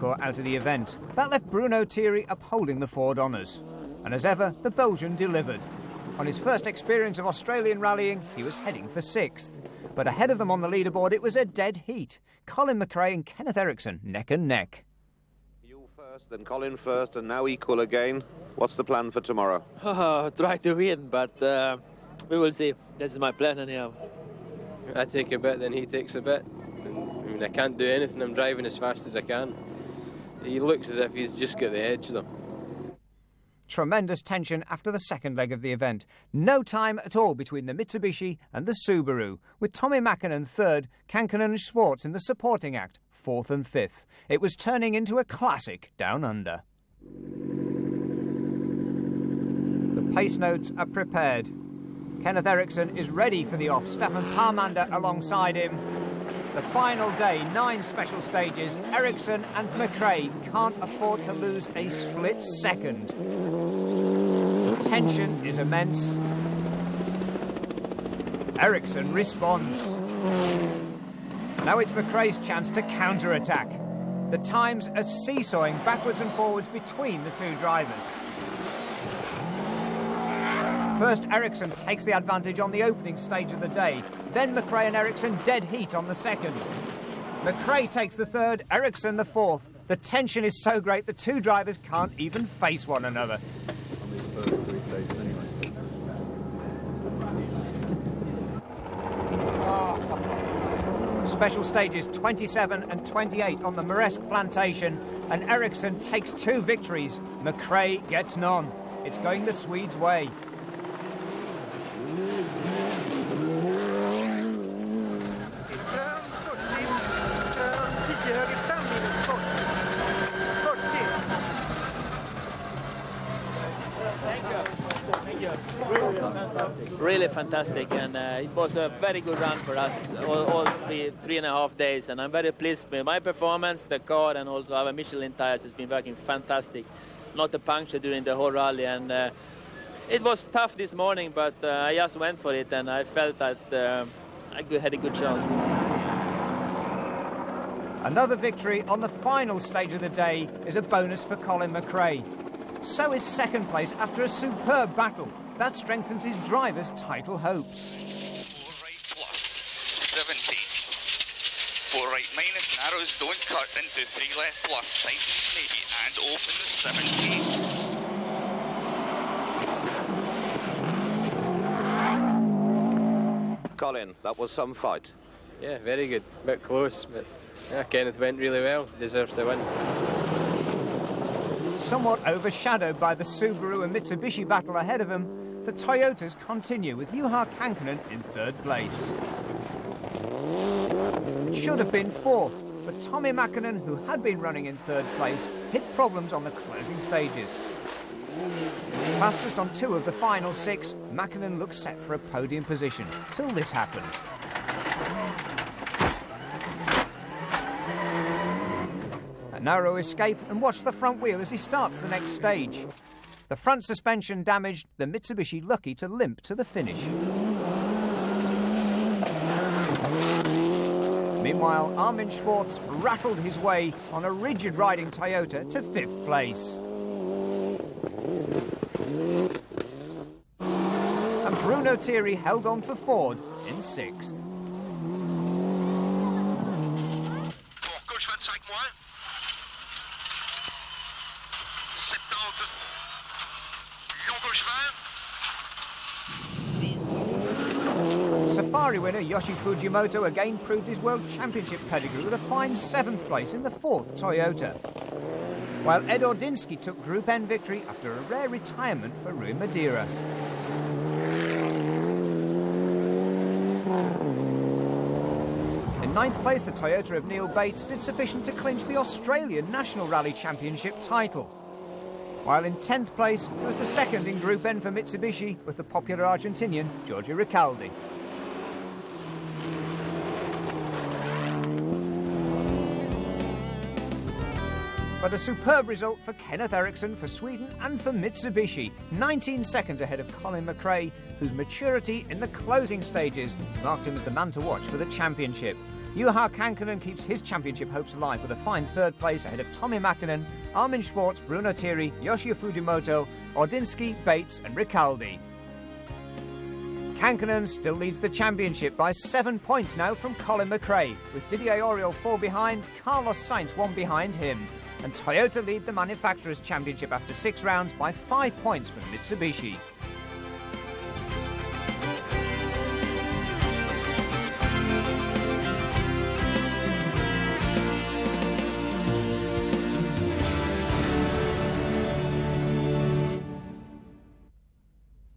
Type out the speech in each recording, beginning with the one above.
Out of the event. That left Bruno Thierry upholding the Ford honours. And as ever, the Belgian delivered. On his first experience of Australian rallying, he was heading for 6th. But ahead of them on the leaderboard, it was a dead heat. Colin McRae and Kenneth Eriksson neck and neck. You first, then Colin first, and now equal again. What's the plan for tomorrow? Try to win, but we will see. That's my plan anyhow. I take a bit, then he takes a bit. I can't do anything. I'm driving as fast as I can. He looks as if he's just got the edge, though. Tremendous tension after the second leg of the event. No time at all between the Mitsubishi and the Subaru, with Tommi Mäkinen third, Kankkunen and Schwartz in the supporting act, 4th and 5th. It was turning into a classic down under. The pace notes are prepared. Kenneth Eriksson is ready for the off. Stefan Parmander alongside him. The final day, 9 special stages. Eriksson and McRae can't afford to lose a split second. The tension is immense. Eriksson responds. Now it's McRae's chance to counter-attack. The times are seesawing backwards and forwards between the two drivers. First, Eriksson takes the advantage on the opening stage of the day. Then McRae and Eriksson dead heat on the second. McRae takes the third, Eriksson the fourth. The tension is so great the two drivers can't even face one another. Special stages 27 and 28 on the Maersk plantation, and Eriksson takes 2 victories. McRae gets none. It's going the Swedes' way. Really fantastic, and it was a very good run for us all 3.5 days, and I'm very pleased with my performance. The car and also our Michelin tires has been working fantastic. Not a puncture during the whole rally, and it was tough this morning, but I just went for it, and I felt that I had a good chance. Another victory on the final stage of the day is a bonus for Colin McRae. So is second place after a superb battle. That strengthens his driver's title hopes. 4 right plus, 70. 4 right minus, narrows don't cut into 3 left plus, tight maybe, and open the 70. Colin, that was some fight. Yeah, very good. A bit close, but yeah, Kenneth went really well. Deserves to win. Somewhat overshadowed by the Subaru and Mitsubishi battle ahead of him, the Toyotas continue with Juha Kankkunen in 3rd place. It should have been 4th, but Tommi Mäkinen, who had been running in 3rd place, hit problems on the closing stages. Fastest on 2 of the final 6, Mäkinen looked set for a podium position, till this happened. A narrow escape, and watch the front wheel as he starts the next stage. The front suspension damaged, the Mitsubishi lucky to limp to the finish. Meanwhile, Armin Schwartz rattled his way on a rigid riding Toyota to 5th place. And Bruno Thierry held on for Ford in 6th. Safari winner Yoshi Fujimoto again proved his World Championship pedigree with a fine 7th place in the 4th Toyota. While Ed Ordinsky took Group N victory after a rare retirement for Rui Madeira. In 9th place, the Toyota of Neil Bates did sufficient to clinch the Australian National Rally Championship title. While in 10th place, it was the 2nd in Group N for Mitsubishi with the popular Argentinian Giorgio Ricaldi. But a superb result for Kenneth Eriksson for Sweden and for Mitsubishi, 19 seconds ahead of Colin McRae, whose maturity in the closing stages marked him as the man to watch for the championship. Juha Kankkunen keeps his championship hopes alive with a fine third place ahead of Tommi Mäkinen, Armin Schwarz, Bruno Thierry, Yoshio Fujimoto, Ordinsky, Bates and Ricaldi. Kankkunen still leads the championship by 7 points now from Colin McRae, with Didier Auriol 4 behind, Carlos Sainz 1 behind him. And Toyota lead the Manufacturers' Championship after 6 rounds by 5 points from Mitsubishi.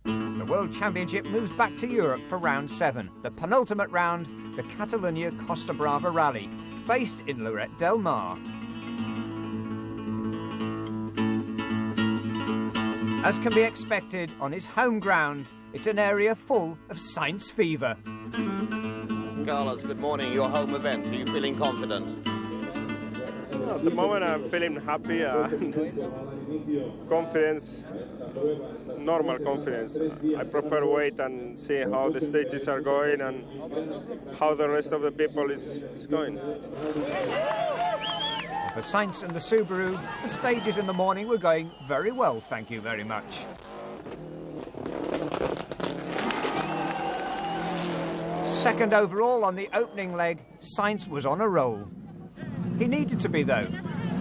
The World Championship moves back to Europe for round 7, the penultimate round, the Catalunya Costa Brava Rally, based in Lloret del Mar. As can be expected on his home ground, it's an area full of Sainz fever. Carlos, good morning. Your home event. Are you feeling confident? At the moment I'm feeling happy and confidence, normal confidence. I prefer wait and see how the stages are going and how the rest of the people is going. For Sainz and the Subaru, the stages in the morning were going very well, thank you very much. Second overall on the opening leg, Sainz was on a roll. He needed to be, though.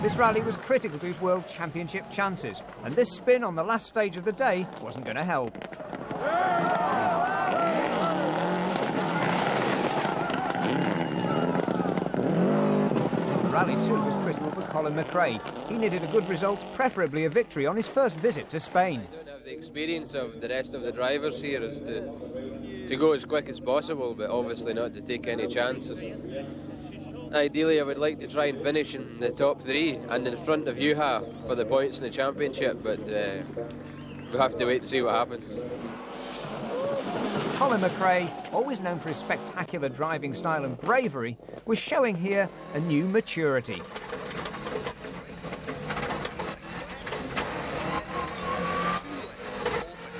This rally was critical to his World Championship chances, and this spin on the last stage of the day wasn't going to help. Rally 2 was critical for Colin McRae. He needed a good result, preferably a victory on his first visit to Spain. I don't have the experience of the rest of the drivers here as to go as quick as possible, but obviously not to take any chances. Ideally, I would like to try and finish in the top 3 and in front of Juha for the points in the championship, but we'll have to wait to see what happens. Colin McRae, always known for his spectacular driving style and bravery, was showing here a new maturity.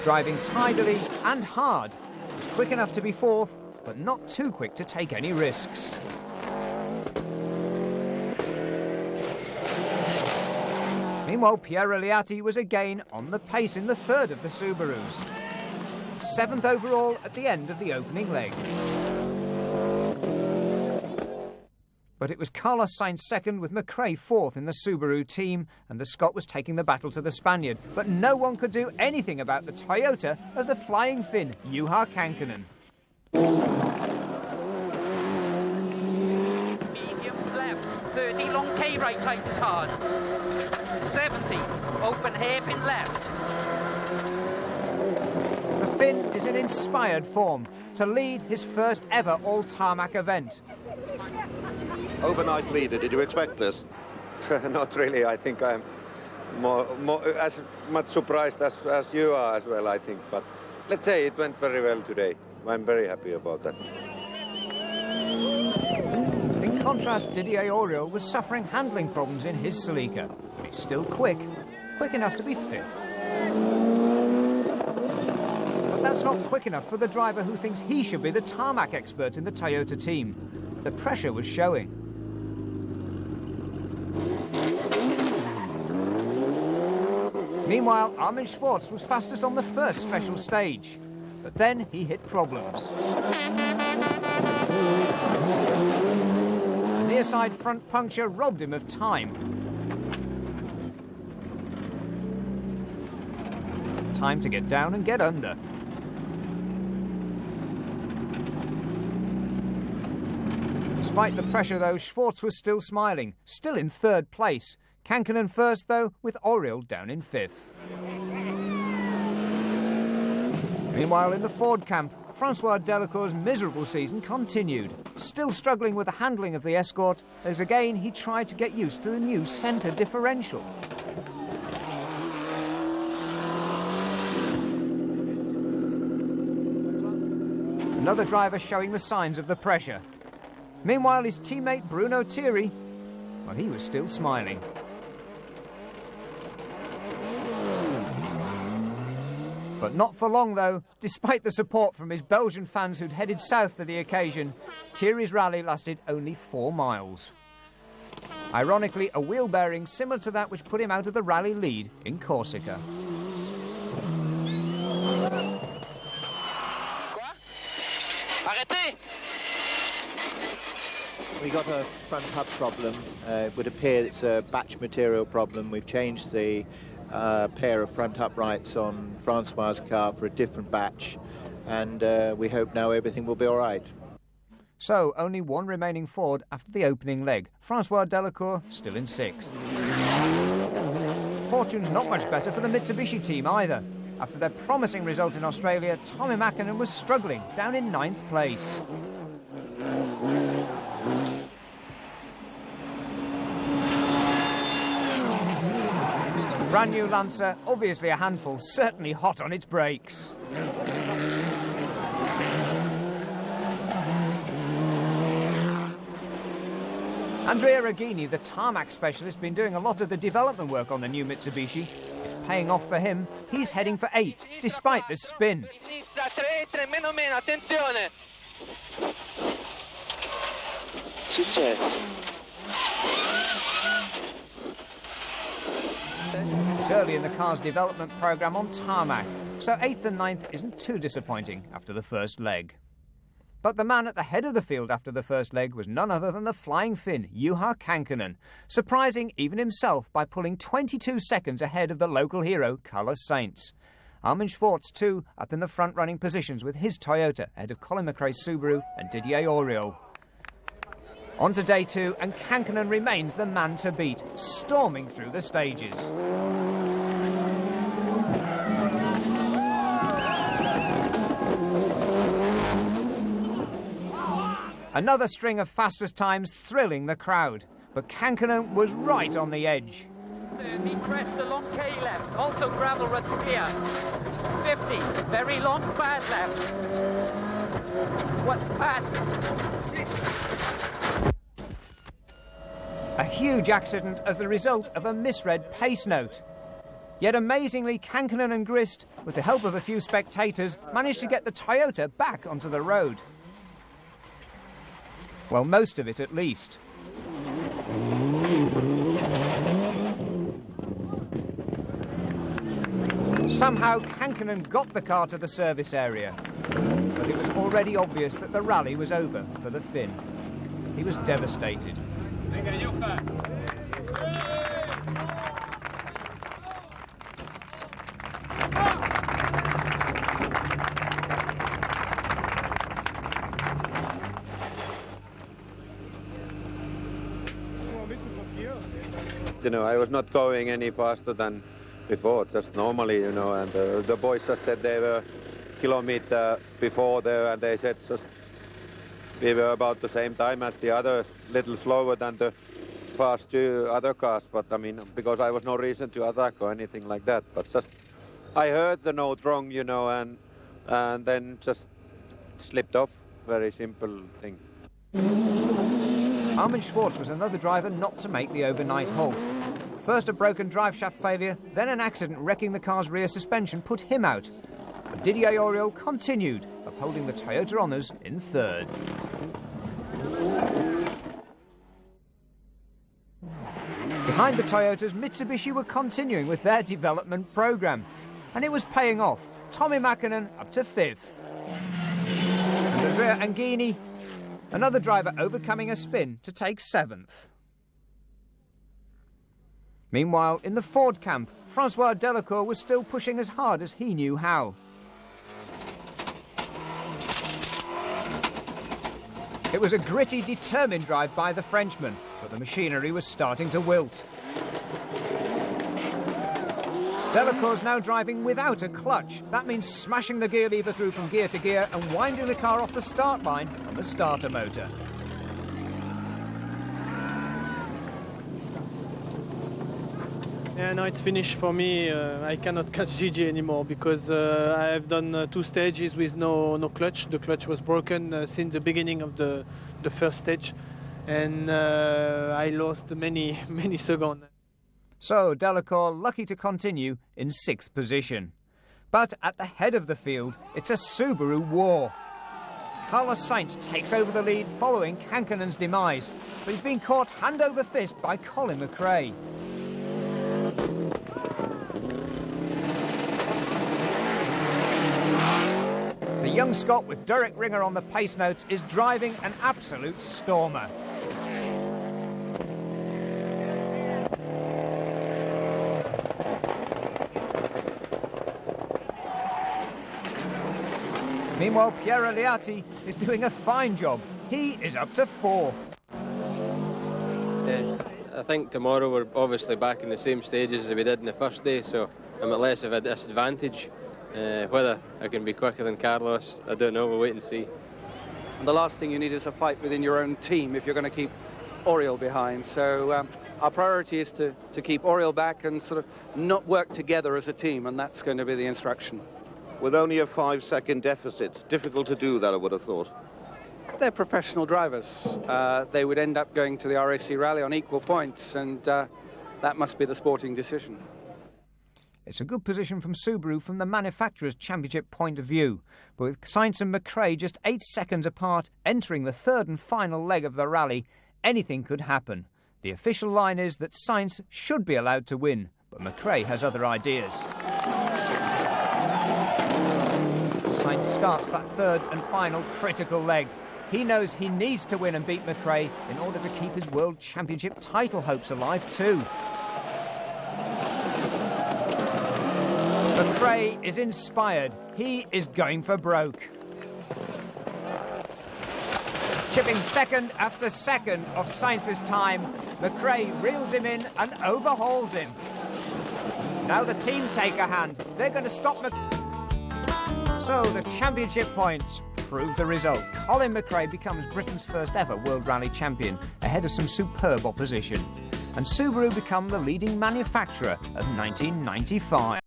Driving tidily and hard, he was quick enough to be 4th, but not too quick to take any risks. Meanwhile, Pierre Eliatti was again on the pace in the 3rd of the Subarus. 7th overall at the end of the opening leg. But it was Carlos Sainz 2nd with McRae 4th in the Subaru team, and the Scot was taking the battle to the Spaniard. But no one could do anything about the Toyota of the flying Finn, Juha Kankkunen. Medium left, 30 long K right tightens hard. 70, open hairpin left. The Finn is in inspired form to lead his first ever all-tarmac event. Overnight leader, did you expect this? Not really. I think I'm more as much surprised as you are as well, I think. But let's say it went very well today. I'm very happy about that. In contrast, Didier Auriol was suffering handling problems in his Celica. But he's still quick enough to be 5th. But that's not quick enough for the driver who thinks he should be the tarmac expert in the Toyota team. The pressure was showing. Meanwhile, Armin Schwarz was fastest on the first special stage, but then he hit problems. A near-side front puncture robbed him of time. Time to get down and get under. Despite the pressure, though, Schwarz was still smiling, still in 3rd place. Kankkunen 1st, though, with Auriol down in 5th. Meanwhile, in the Ford camp, Francois Delacour's miserable season continued. Still struggling with the handling of the Escort, as again he tried to get used to the new centre differential. Another driver showing the signs of the pressure. Meanwhile, his teammate Bruno Thierry, well, he was still smiling. But not for long, though. Despite the support from his Belgian fans who'd headed south for the occasion, Thierry's rally lasted only 4 miles. Ironically, a wheel bearing similar to that which put him out of the rally lead in Corsica. We got a front hub problem. It would appear it's a batch material problem. We've changed the pair of front uprights on Francois' car for a different batch, and we hope now everything will be all right. So, only one remaining Ford after the opening leg. Francois Delacour still in 6th. Fortune's not much better for the Mitsubishi team either. After their promising result in Australia, Tommi Mäkinen was struggling, down in 9th place. Brand new Lancer, obviously a handful, certainly hot on its brakes. Andrea Reghini, the tarmac specialist, been doing a lot of the development work on the new Mitsubishi. It's paying off for him. He's heading for 8th, despite the spin. It's early in the car's development programme on tarmac, so 8th and 9th isn't too disappointing after the first leg. But the man at the head of the field after the first leg was none other than the flying Finn, Juha Kankkunen, surprising even himself by pulling 22 seconds ahead of the local hero, Carlos Sainz. Armin Schwartz, too, up in the front-running positions with his Toyota, ahead of Colin McRae's Subaru and Didier Auriol. On to day 2, and Kankkunen remains the man to beat, storming through the stages. Another string of fastest times thrilling the crowd, but Kankkunen was right on the edge. 30, crest along K left, also gravel ruts clear. 50, very long bad left. What bad? A huge accident as the result of a misread pace note. Yet amazingly, Kankkunen and Grist, with the help of a few spectators, managed to get the Toyota back onto the road. Well, most of it at least. Somehow, Kankkunen got the car to the service area, but it was already obvious that the rally was over for the Finn. He was devastated. You know, I was not going any faster than before, just normally, you know, and the boys just said they were kilometer before there, and they said just we were about the same time as the others, little slower than the past 2 other cars, but I mean, because I was no reason to attack or anything like that, but just I heard the note wrong, you know, and then just slipped off. Very simple thing. Armin Schwartz was another driver not to make the overnight halt. First a broken drive shaft failure, then an accident wrecking the car's rear suspension put him out. But Didier Auriol continued, upholding the Toyota honours in 3rd. Behind the Toyotas, Mitsubishi were continuing with their development programme, and it was paying off. Tommi Mäkinen up to 5th. And Andrea Reghini, another driver overcoming a spin to take 7th. Meanwhile, in the Ford camp, Francois Delacour was still pushing as hard as he knew how. It was a gritty, determined drive by the Frenchman, but the machinery was starting to wilt. Delacour's now driving without a clutch. That means smashing the gear lever through from gear to gear and winding the car off the start line on the starter motor. Yeah, now it's finished for me. I cannot catch Gigi anymore because I have done 2 stages with no clutch. The clutch was broken since the beginning of the first stage, and I lost many seconds. So Delacour lucky to continue in 6th position. But at the head of the field, it's a Subaru war. Carlos Sainz takes over the lead following Kankkunen's demise, but he's been caught hand over fist by Colin McRae. The young Scot with Derek Ringer on the pace notes is driving an absolute stormer. Meanwhile, Piero Liatti is doing a fine job. He is up to 4th. I think tomorrow we're obviously back in the same stages as we did in the first day, so I'm at less of a disadvantage. Whether I can be quicker than Carlos, I don't know. We'll wait and see. And the last thing you need is a fight within your own team if you're going to keep Oriol behind. So our priority is to keep Oriol back and sort of not work together as a team, and that's going to be the instruction. With only a 5-second deficit, difficult to do that, I would have thought. They're professional drivers. They would end up going to the RAC Rally on equal points, and that must be the sporting decision. It's a good position from Subaru from the manufacturer's championship point of view, but with Sainz and McRae just 8 seconds apart entering the third and final leg of the rally, anything could happen. The official line is that Sainz should be allowed to win, but McRae has other ideas. Sainz starts that third and final critical leg. He knows he needs to win and beat McRae in order to keep his World Championship title hopes alive too. McRae is inspired. He is going for broke. Chipping second after second of Sainz's time, McRae reels him in and overhauls him. Now the team take a hand. They're going to stop So the championship points prove the result. Colin McRae becomes Britain's first ever World Rally Champion, ahead of some superb opposition. And Subaru become the leading manufacturer of 1995.